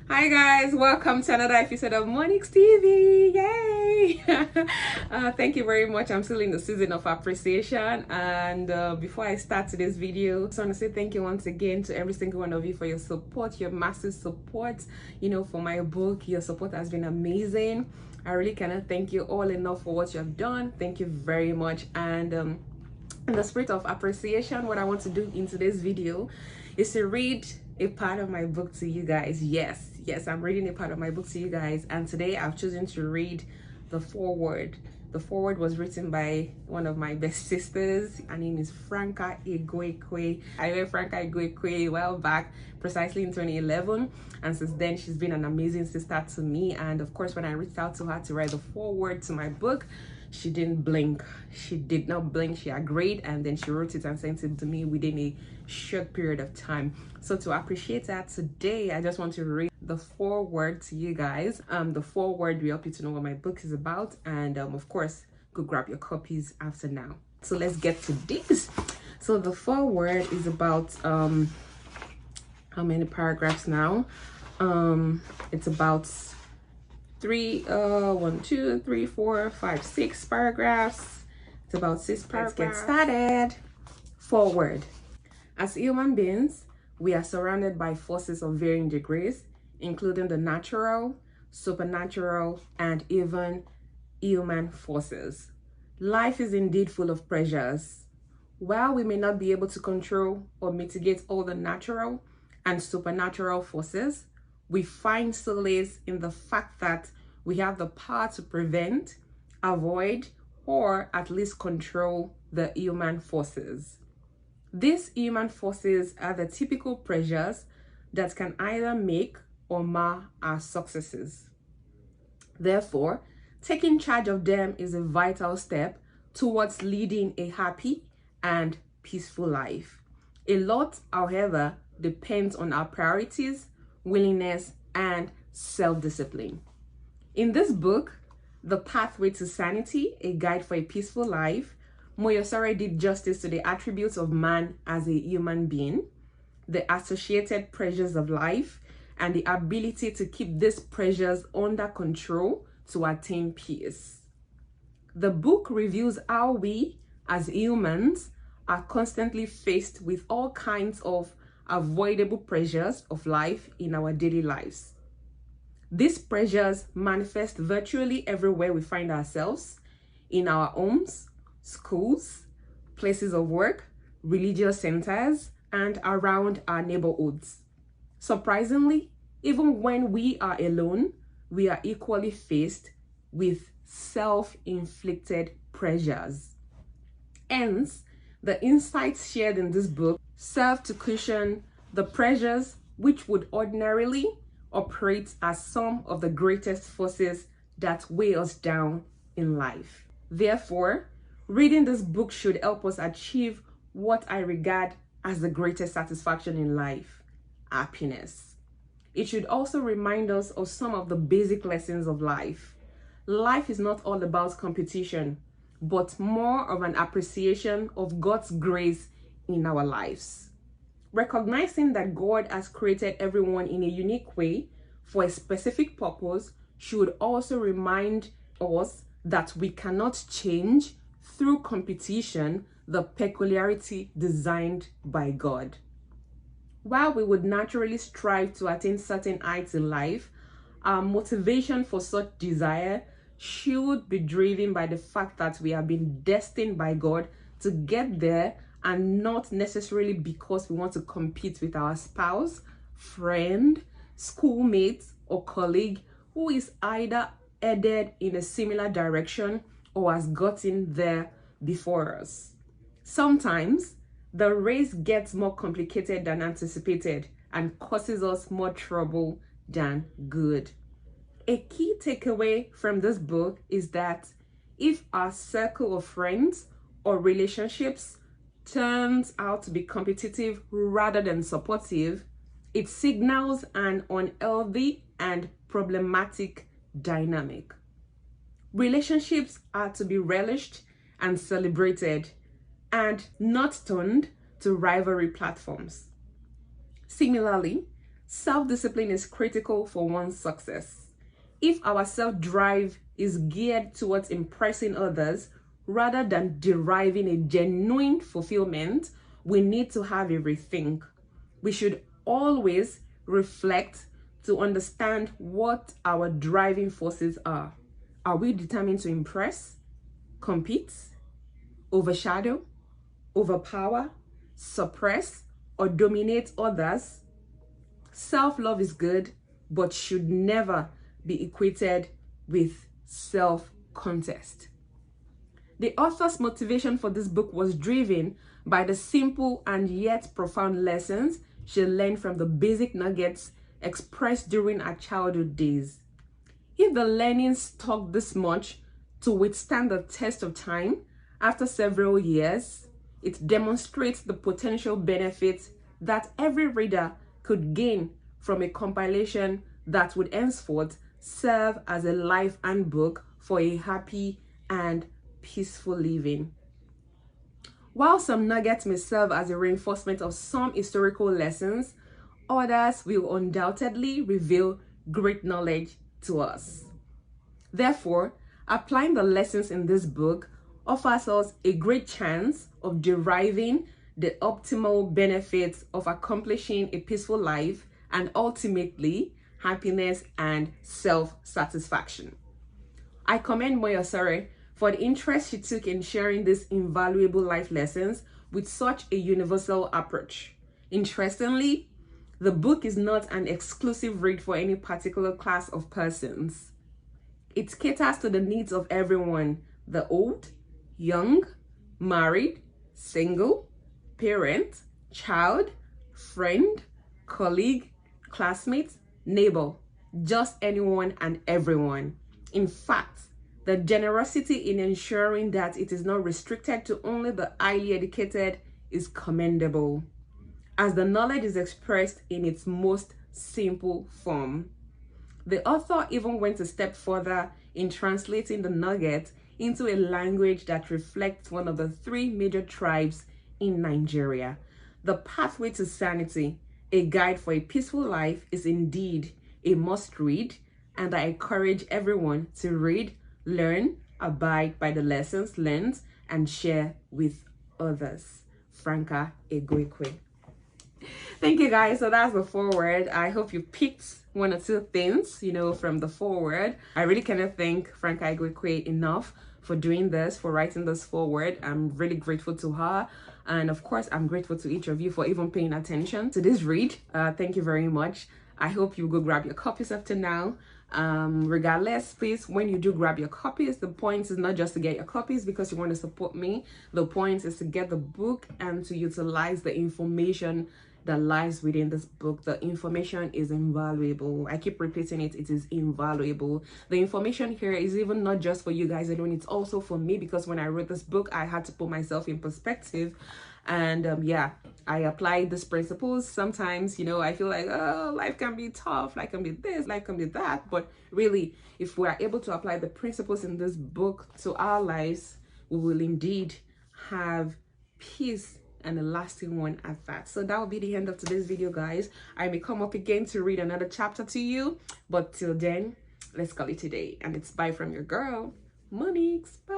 Hi guys, welcome to another episode of Monix TV. Yay! Thank you very much. I'm still in the season of appreciation, and before I start today's video, I just want to say thank you once again to every single one of you for your support, your massive support. For my book, your support has been amazing. I really cannot thank you all enough for what you have done. Thank you very much. And in the spirit of appreciation, what I want to do in today's video is to read a part of my book to you guys. Yes, I'm reading a part of my book to you guys, and today I've chosen to read the foreword. The foreword was written by one of my best sisters. Her name is Franca Igwekwe. I met Franca Igwekwe a while back, precisely in 2011, and since then she's been an amazing sister to me. And of course, when I reached out to her to write the foreword to my book, she didn't blink. She did not blink. She agreed, and then she wrote it and sent it to me within a short period of time. So to appreciate that, today I just want to read the foreword to you guys. The foreword will help you to know what my book is about, and of course, go grab your copies after now. So let's get to this. So the foreword is about how many paragraphs now? It's about 6 paragraphs. It's about 6 paragraphs. Let's get started. Forward. As human beings, we are surrounded by forces of varying degrees, including the natural, supernatural, and even human forces. Life is indeed full of pressures. While we may not be able to control or mitigate all the natural and supernatural forces, we find solace in the fact that we have the power to prevent, avoid, or at least control the human forces. These human forces are the typical pressures that can either make or mar our successes. Therefore, taking charge of them is a vital step towards leading a happy and peaceful life. A lot, however, depends on our priorities, willingness, and self-discipline. In this book, The Pathway to Sanity, A Guide for a Peaceful Life, Moyosore did justice to the attributes of man as a human being, the associated pressures of life, and the ability to keep these pressures under control to attain peace. The book reviews how we, as humans, are constantly faced with all kinds of avoidable pressures of life in our daily lives. These pressures manifest virtually everywhere we find ourselves: in our homes, schools, places of work, religious centers, and around our neighborhoods. Surprisingly, even when we are alone, we are equally faced with self-inflicted pressures. Hence, the insights shared in this book serve to cushion the pressures which would ordinarily operate as some of the greatest forces that weigh us down in life. Therefore, reading this book should help us achieve what I regard as the greatest satisfaction in life: happiness. It should also remind us of some of the basic lessons of life. Life is not all about competition, but more of an appreciation of God's grace in our lives. Recognizing that God has created everyone in a unique way for a specific purpose should also remind us that we cannot change through competition the peculiarity designed by God. While we would naturally strive to attain certain heights in life, our motivation for such desire should be driven by the fact that we have been destined by God to get there, and not necessarily because we want to compete with our spouse, friend, schoolmate, or colleague who is either headed in a similar direction or has gotten there before us. Sometimes the race gets more complicated than anticipated and causes us more trouble than good. A key takeaway from this book is that if our circle of friends or relationships turns out to be competitive rather than supportive, it signals an unhealthy and problematic dynamic. Relationships are to be relished and celebrated, and not turned to rivalry platforms. Similarly, Self-discipline is critical for one's success. If our self-drive is geared towards impressing others rather than deriving a genuine fulfillment, we need to have a rethink. We should always reflect to understand what our driving forces are. Are we determined to impress, compete, overshadow, overpower, suppress, or dominate others? Self-love is good, but should never be equated with self-contest. The author's motivation for this book was driven by the simple and yet profound lessons she learned from the basic nuggets expressed during her childhood days. If the learnings stuck this much to withstand the test of time after several years, it demonstrates the potential benefits that every reader could gain from a compilation that would henceforth serve as a life handbook for a happy and peaceful living. While some nuggets may serve as a reinforcement of some historical lessons, others will undoubtedly reveal great knowledge to us. Therefore, applying the lessons in this book offers us a great chance of deriving the optimal benefits of accomplishing a peaceful life and ultimately happiness and self-satisfaction. I commend Moyosare for the interest she took in sharing these invaluable life lessons with such a universal approach. Interestingly, the book is not an exclusive read for any particular class of persons. It caters to the needs of everyone, the old, young, married, single, parent, child, friend, colleague, classmate, neighbor, just anyone and everyone. In fact, the generosity in ensuring that it is not restricted to only the highly educated is commendable, as the knowledge is expressed in its most simple form. The author even went a step further in translating the nugget into a language that reflects one of the three major tribes in Nigeria. The Pathway to Sanity, a guide for a peaceful life, is indeed a must-read, and I encourage everyone to read, learn, abide by the lessons learned, and share with others. Franca Egwekwe. Thank you guys. So that's the foreword. I hope you picked one or two things, from the foreword. I really cannot thank Franca Egwekwe enough for doing this, for writing this foreword. I'm really grateful to her. And of course, I'm grateful to each of you for even paying attention to this read. Thank you very much. I hope you go grab your copies after now. Regardless, please, when you do grab your copies, the point is not just to get your copies because you want to support me. The point is to get the book and to utilize the information that lies within this book. The information is invaluable. I keep repeating it. It is invaluable. The information here is even not just for you guys alone. It's also for me, because when I wrote this book, I had to put myself in perspective. And yeah, I applied these principles. Sometimes, I feel like, oh, life can be tough. Life can be this, life can be that. But really, if we are able to apply the principles in this book to our lives, we will indeed have peace, and a lasting one at that. So that will be the end of today's video, guys. I may come up again to read another chapter to you, but till then, let's call it a day. And it's bye from your girl, Monique. Bye.